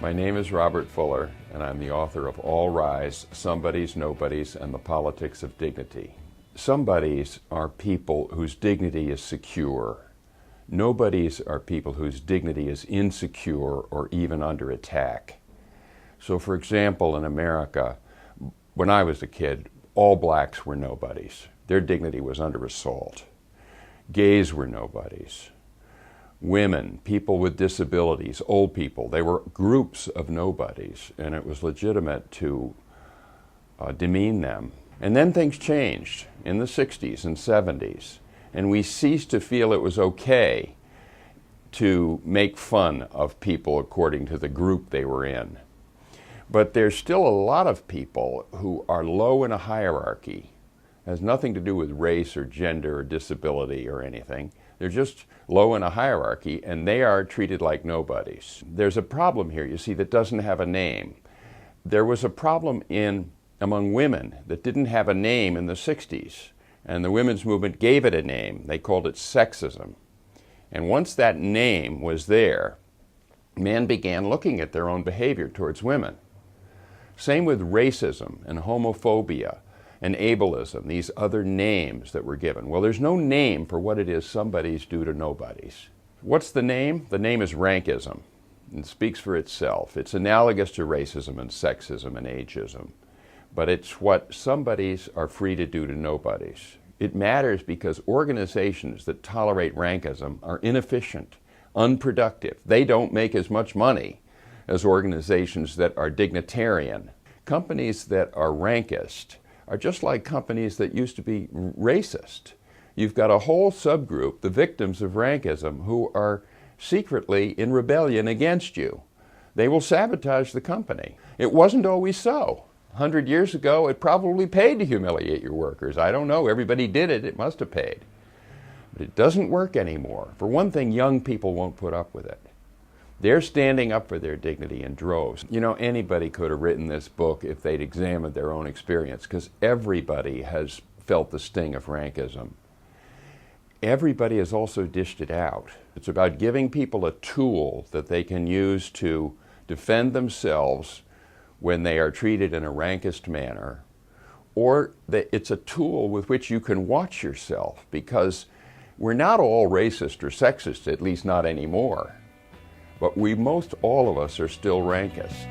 My name is Robert Fuller, and I'm the author of All Rise, Somebodies, Nobodies, and the Politics of Dignity. Somebodies are people whose dignity is secure. Nobodies are people whose dignity is insecure or even under attack. So, for example, in America, when I was a kid, all blacks were nobodies. Their dignity was under assault. Gays were nobodies. Women, people with disabilities, old people, they were groups of nobodies, and it was legitimate to demean them. And then things changed in the 60s and 70s, and we ceased to feel it was okay to make fun of people according to the group they were in. But there's still a lot of people who are low in a hierarchy. It has nothing to do with race or gender or disability or anything. They're just low in a hierarchy, and they are treated like nobodies. There's a problem here, you see, that doesn't have a name. There was a problem among women that didn't have a name in the 60s, and the women's movement gave it a name. They called it sexism. And once that name was there, men began looking at their own behavior towards women. Same with racism and homophobia and ableism, these other names that were given. Well, there's no name for what it is somebodies do to nobodies. What's the name? The name is rankism. It speaks for itself. It's analogous to racism and sexism and ageism. But it's what somebodies are free to do to nobodies. It matters because organizations that tolerate rankism are inefficient, unproductive. They don't make as much money as organizations that are dignitarian. Companies that are rankist are just like companies that used to be racist. You've got a whole subgroup, the victims of rankism, who are secretly in rebellion against you. They will sabotage the company. It wasn't always so. 100 years ago, it probably paid to humiliate your workers. I don't know, everybody did it, it must have paid. But it doesn't work anymore. For one thing, young people won't put up with it. They're standing up for their dignity in droves. You know, anybody could have written this book if they'd examined their own experience, because everybody has felt the sting of rankism. Everybody has also dished it out. It's about giving people a tool that they can use to defend themselves when they are treated in a rankist manner, or that it's a tool with which you can watch yourself, because we're not all racist or sexist, at least not anymore. But most all of us are still rankist.